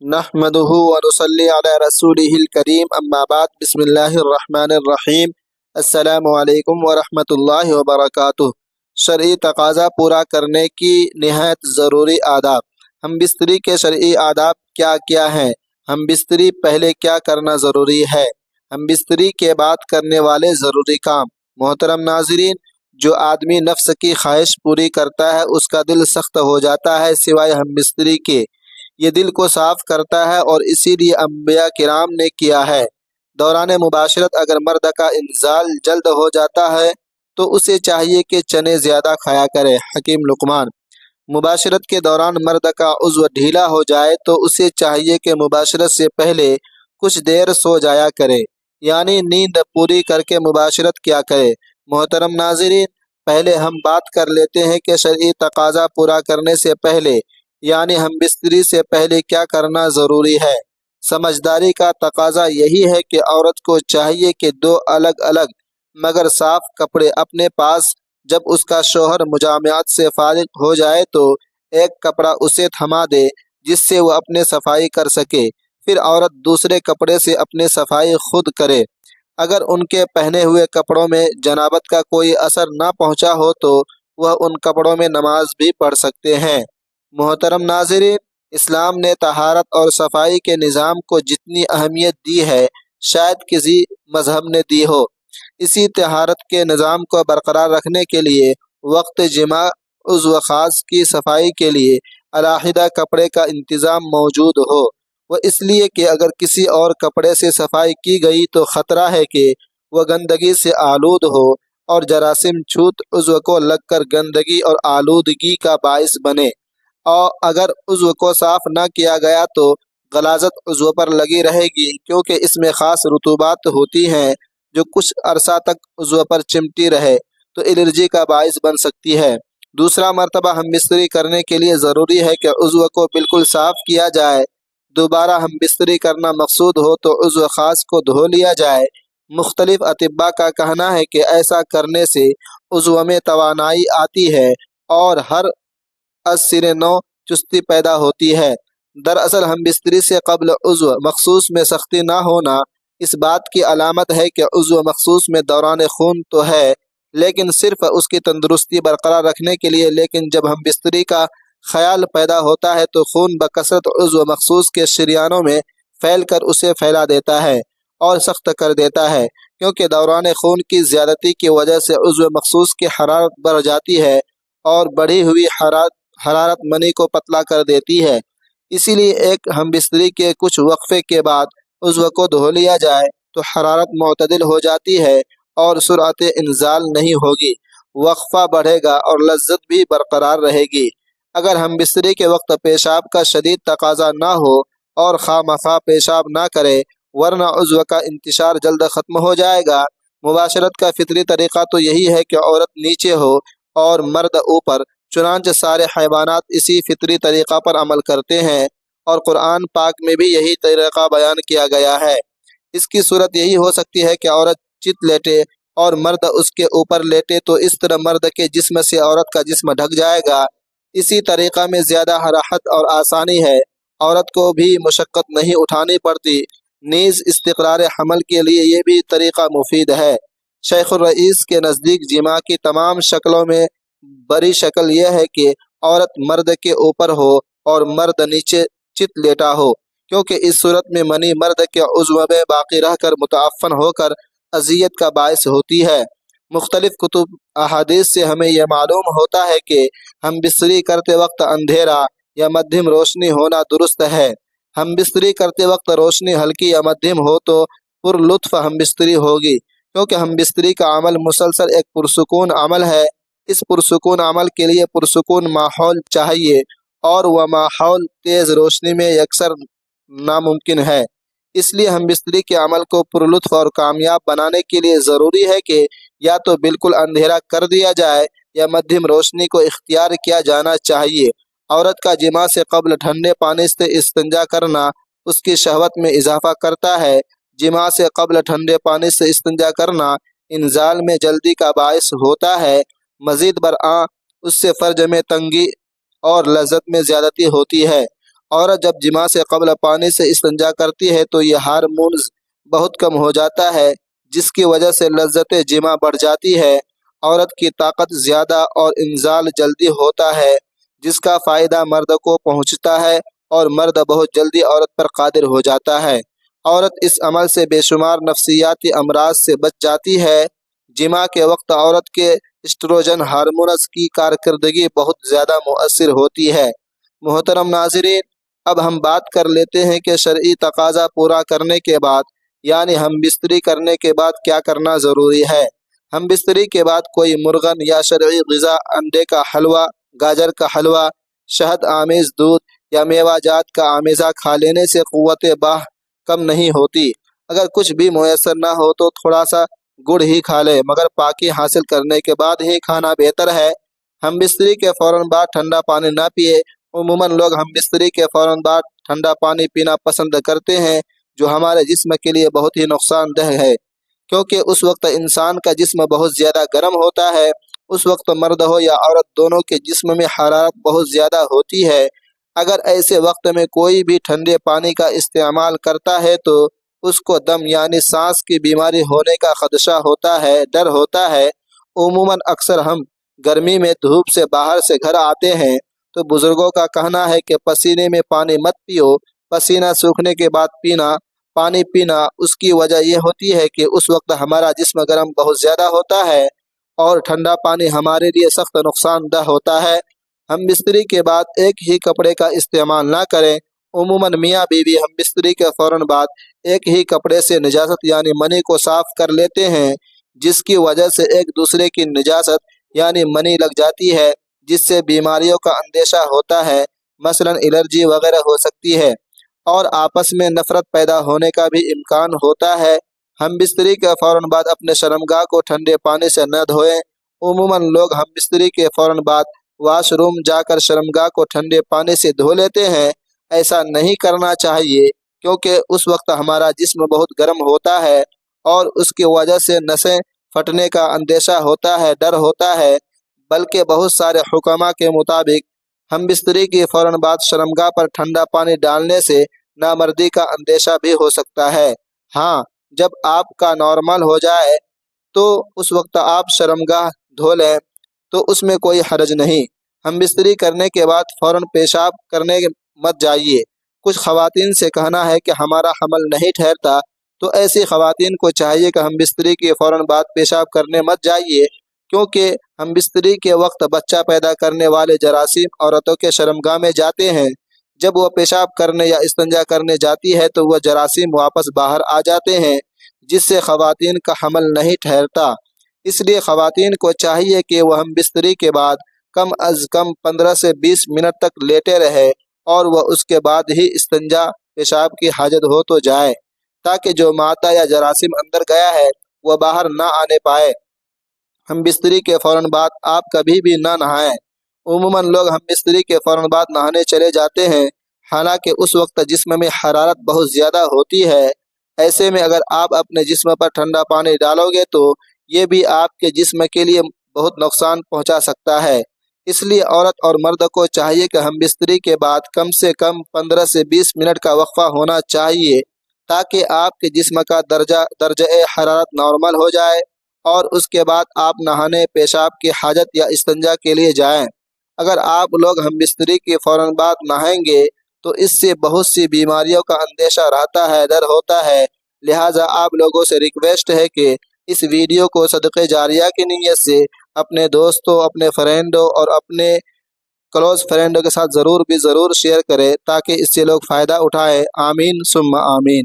نحمدہ ونصلی علی رسولہ الکریم اما بعد بسم اللہ الرحمن الرحیم السلام علیکم ورحمۃ اللہ وبرکاتہ۔ شرعی تقاضا پورا کرنے کی نہایت ضروری آداب۔ ہم بستری کے شرعی آداب کیا کیا ہیں؟ ہم بستری پہلے کیا کرنا ضروری ہے؟ ہم بستری کے بعد کرنے والے ضروری کام۔ محترم ناظرین، جو آدمی نفس کی خواہش پوری کرتا ہے اس کا دل سخت ہو جاتا ہے سوائے ہم بستری کے۔ یہ دل کو صاف کرتا ہے اور اسی لیے انبیاء کرام نے کیا ہے۔ دوران مباشرت اگر مرد کا انزال جلد ہو جاتا ہے تو اسے چاہیے کہ چنے زیادہ کھایا کرے۔ حکیم لقمان۔ مباشرت کے دوران مرد کا عضو ڈھیلا ہو جائے تو اسے چاہیے کہ مباشرت سے پہلے کچھ دیر سو جایا کرے، یعنی نیند پوری کر کے مباشرت کیا کرے۔ محترم ناظرین، پہلے ہم بات کر لیتے ہیں کہ شرعی تقاضا پورا کرنے سے پہلے یعنی ہم بستری سے پہلے کیا کرنا ضروری ہے۔ سمجھداری کا تقاضا یہی ہے کہ عورت کو چاہیے کہ دو الگ الگ مگر صاف کپڑے اپنے پاس، جب اس کا شوہر مجامعات سے فارغ ہو جائے تو ایک کپڑا اسے تھما دے جس سے وہ اپنے صفائی کر سکے، پھر عورت دوسرے کپڑے سے اپنے صفائی خود کرے۔ اگر ان کے پہنے ہوئے کپڑوں میں جنابت کا کوئی اثر نہ پہنچا ہو تو وہ ان کپڑوں میں نماز بھی پڑھ سکتے ہیں۔ محترم ناظرین، اسلام نے طہارت اور صفائی کے نظام کو جتنی اہمیت دی ہے شاید کسی مذہب نے دی ہو۔ اسی طہارت کے نظام کو برقرار رکھنے کے لیے وقت جماع عضو خاص کی صفائی کے لیے علیحدہ کپڑے کا انتظام موجود ہو۔ وہ اس لیے کہ اگر کسی اور کپڑے سے صفائی کی گئی تو خطرہ ہے کہ وہ گندگی سے آلود ہو اور جراثیم چھوت عضو کو لگ کر گندگی اور آلودگی کا باعث بنے، اور اگر عضو کو صاف نہ کیا گیا تو غلاظت عضو پر لگی رہے گی، کیونکہ اس میں خاص رطوبات ہوتی ہیں جو کچھ عرصہ تک عضو پر چمٹی رہے تو الرجی کا باعث بن سکتی ہے۔ دوسرا مرتبہ ہم بستری کرنے کے لیے ضروری ہے کہ عضو کو بالکل صاف کیا جائے۔ دوبارہ ہم بستری کرنا مقصود ہو تو عضو خاص کو دھو لیا جائے۔ مختلف اطباء کا کہنا ہے کہ ایسا کرنے سے عضو میں توانائی آتی ہے اور ہر از سر نو چستی پیدا ہوتی ہے۔ دراصل ہم بستری سے قبل عضو مخصوص میں سختی نہ ہونا اس بات کی علامت ہے کہ عضو مخصوص میں دوران خون تو ہے لیکن صرف اس کی تندرستی برقرار رکھنے کے لیے، لیکن جب ہم بستری کا خیال پیدا ہوتا ہے تو خون بکثرت عضو مخصوص کے شریانوں میں پھیل کر اسے پھیلا دیتا ہے اور سخت کر دیتا ہے، کیونکہ دوران خون کی زیادتی کی وجہ سے عضو مخصوص کی حرارت بڑھ جاتی ہے اور بڑھی ہوئی حرارت منی کو پتلا کر دیتی ہے۔ اسی لیے ایک ہم بستری کے کچھ وقفے کے بعد عضو کو دھو لیا جائے تو حرارت معتدل ہو جاتی ہے اور سرعت انزال نہیں ہوگی، وقفہ بڑھے گا اور لذت بھی برقرار رہے گی۔ اگر ہم بستری کے وقت پیشاب کا شدید تقاضا نہ ہو اور خواہ مخواہ پیشاب نہ کرے ورنہ عضو کا انتشار جلد ختم ہو جائے گا۔ مباشرت کا فطری طریقہ تو یہی ہے کہ عورت نیچے ہو اور مرد اوپر، چنانچہ سارے حیوانات اسی فطری طریقہ پر عمل کرتے ہیں اور قرآن پاک میں بھی یہی طریقہ بیان کیا گیا ہے۔ اس کی صورت یہی ہو سکتی ہے کہ عورت چت لیٹے اور مرد اس کے اوپر لیٹے تو اس طرح مرد کے جسم سے عورت کا جسم ڈھک جائے گا۔ اسی طریقہ میں زیادہ راحت اور آسانی ہے، عورت کو بھی مشقت نہیں اٹھانی پڑتی، نیز استقرار حمل کے لیے یہ بھی طریقہ مفید ہے۔ شیخ الرئیس کے نزدیک جماع کی تمام شکلوں میں بڑی شکل یہ ہے کہ عورت مرد کے اوپر ہو اور مرد نیچے چت لیٹا ہو، کیونکہ اس صورت میں منی مرد کے عضو میں باقی رہ کر متعفن ہو کر اذیت کا باعث ہوتی ہے۔ مختلف کتب احادیث سے ہمیں یہ معلوم ہوتا ہے کہ ہم بستری کرتے وقت اندھیرا یا مدھم روشنی ہونا درست ہے۔ ہم بستری کرتے وقت روشنی ہلکی یا مدھم ہو تو پر لطف ہم بستری ہوگی، کیونکہ ہم بستری کا عمل مسلسل ایک پرسکون عمل ہے۔ اس پرسکون عمل کے لیے پرسکون ماحول چاہیے اور وہ ماحول تیز روشنی میں یکسر ناممکن ہے۔ اس لیے ہم بستری کے عمل کو پرلطف اور کامیاب بنانے کے لیے ضروری ہے کہ یا تو بالکل اندھیرا کر دیا جائے یا مدھم روشنی کو اختیار کیا جانا چاہیے۔ عورت کا جماع سے قبل ٹھنڈے پانی سے استنجا کرنا اس کی شہوت میں اضافہ کرتا ہے۔ جماع سے قبل ٹھنڈے پانی سے استنجا کرنا انزال میں جلدی کا باعث ہوتا ہے۔ مزید برآں اس سے فرج میں تنگی اور لذت میں زیادتی ہوتی ہے عورت جب جماع سے قبل پانی سے استنجا کرتی ہے تو یہ ہارمونز بہت کم ہو جاتا ہے، جس کی وجہ سے لذت جماع بڑھ جاتی ہے، عورت کی طاقت زیادہ اور انزال جلدی ہوتا ہے، جس کا فائدہ مرد کو پہنچتا ہے اور مرد بہت جلدی عورت پر قادر ہو جاتا ہے۔ عورت اس عمل سے بے شمار نفسیاتی امراض سے بچ جاتی ہے۔ جماع کے وقت عورت کے اسٹروجن ہارمونز کی کارکردگی بہت زیادہ مؤثر ہوتی ہے۔ محترم ناظرین، اب ہم بات کر لیتے ہیں کہ شرعی تقاضا پورا کرنے کے بعد یعنی ہم بستری کرنے کے بعد کیا کرنا ضروری ہے۔ ہم بستری کے بعد کوئی مرغن یا شرعی غذا، انڈے کا حلوہ، گاجر کا حلوہ، شہد آمیز دودھ یا میوہ جات کا آمیزہ کھا لینے سے قوت باہ کم نہیں ہوتی۔ اگر کچھ بھی میسر نہ ہو تو تھوڑا سا گڑ ہی کھا لے، مگر پاکی حاصل کرنے کے بعد ہی کھانا بہتر ہے۔ ہم بستری کے فوراً بعد ٹھنڈا پانی نہ پیے۔ عموماً لوگ ہم بستری کے فوراً بعد ٹھنڈا پانی پینا پسند کرتے ہیں، جو ہمارے جسم کے لیے بہت ہی نقصان دہ ہے، کیونکہ اس وقت انسان کا جسم بہت زیادہ گرم ہوتا ہے۔ اس وقت مرد ہو یا عورت، دونوں کے جسم میں حرارت بہت زیادہ ہوتی ہے۔ اگر ایسے وقت میں کوئی بھی ٹھنڈے پانی کا استعمال کرتا ہے تو اس کو دم یعنی سانس کی بیماری ہونے کا خدشہ ہوتا ہے، ڈر ہوتا ہے۔ عموماً اکثر ہم گرمی میں دھوپ سے باہر سے گھر آتے ہیں تو بزرگوں کا کہنا ہے کہ پسینے میں پانی مت پیو، پسینہ سوکھنے کے بعد پانی پینا۔ اس کی وجہ یہ ہوتی ہے کہ اس وقت ہمارا جسم گرم بہت زیادہ ہوتا ہے اور ٹھنڈا پانی ہمارے لیے سخت نقصان دہ ہوتا ہے۔ ہم بستری کے بعد ایک ہی کپڑے کا استعمال نہ کریں۔ عموماً میاں بیوی ہم بستری کے فوراً بعد ایک ہی کپڑے سے نجاست یعنی منی کو صاف کر لیتے ہیں، جس کی وجہ سے ایک دوسرے کی نجاست یعنی منی لگ جاتی ہے، جس سے بیماریوں کا اندیشہ ہوتا ہے، مثلاً الرجی وغیرہ ہو سکتی ہے اور آپس میں نفرت پیدا ہونے کا بھی امکان ہوتا ہے۔ ہم بستری کے فوراً بعد اپنے شرمگاہ کو ٹھنڈے پانی سے نہ دھوئیں۔ عموماً لوگ ہم بستری کے فوراً بعد واش روم جا کر شرمگاہ کو ٹھنڈے پانی سے دھو لیتے ہیں۔ ایسا نہیں کرنا چاہیے، کیونکہ اس وقت ہمارا جسم بہت گرم ہوتا ہے اور اس کی وجہ سے نسیں پھٹنے کا اندیشہ ہوتا ہے، ڈر ہوتا ہے۔ بلکہ بہت سارے حکماء کے مطابق ہم بستری کی فوراً بعد شرمگاہ پر ٹھنڈا پانی ڈالنے سے نامردی کا اندیشہ بھی ہو سکتا ہے۔ ہاں، جب آپ کا نارمل ہو جائے تو اس وقت آپ شرمگاہ دھو لیں تو اس میں کوئی حرج نہیں۔ ہم بستری کرنے کے بعد فوراً پیشاب کرنے مت جائیے۔ کچھ خواتین سے کہنا ہے کہ ہمارا حمل نہیں ٹھہرتا، تو ایسی خواتین کو چاہیے کہ ہم بستری کے فوراً بعد پیشاب کرنے مت جائیے، کیونکہ ہم بستری کے وقت بچہ پیدا کرنے والے جراثیم عورتوں کے شرمگاہ میں جاتے ہیں۔ جب وہ پیشاب کرنے یا استنجا کرنے جاتی ہے تو وہ جراثیم واپس باہر آ جاتے ہیں، جس سے خواتین کا حمل نہیں ٹھہرتا۔ اس لیے خواتین کو چاہیے کہ وہ ہم بستری کے بعد کم از کم 15 سے 20 منٹ تک لیٹے رہے اور وہ اس کے بعد ہی استنجا پیشاب کی حاجت ہو تو جائے، تاکہ جو مادہ یا جراثیم اندر گیا ہے وہ باہر نہ آنے پائے۔ ہم بستری کے فوراً بعد آپ کبھی بھی نہ نہائیں۔ عموماً لوگ ہم بستری کے فوراً بعد نہانے چلے جاتے ہیں، حالانکہ اس وقت جسم میں حرارت بہت زیادہ ہوتی ہے۔ ایسے میں اگر آپ اپنے جسم پر ٹھنڈا پانی ڈالو گے تو یہ بھی آپ کے جسم کے لیے بہت نقصان پہنچا سکتا ہے۔ اس لیے عورت اور مرد کو چاہیے کہ ہم بستری کے بعد کم سے کم 15 سے 20 منٹ کا وقفہ ہونا چاہیے، تاکہ آپ کے جسم کا درجہ حرارت نارمل ہو جائے اور اس کے بعد آپ نہانے، پیشاب کی حاجت یا استنجا کے لیے جائیں۔ اگر آپ لوگ ہم بستری کے فوراً بعد نہائیں گے تو اس سے بہت سی بیماریوں کا اندیشہ رہتا ہے، ڈر ہوتا ہے۔ لہٰذا آپ لوگوں سے ریکویسٹ ہے کہ اس ویڈیو کو صدقہ جاریہ کی نیت سے اپنے دوستوں، اپنے فرینڈوں اور اپنے کلوز فرینڈوں کے ساتھ ضرور شیئر کریں، تاکہ اس سے لوگ فائدہ اٹھائیں۔ آمین ثم آمین۔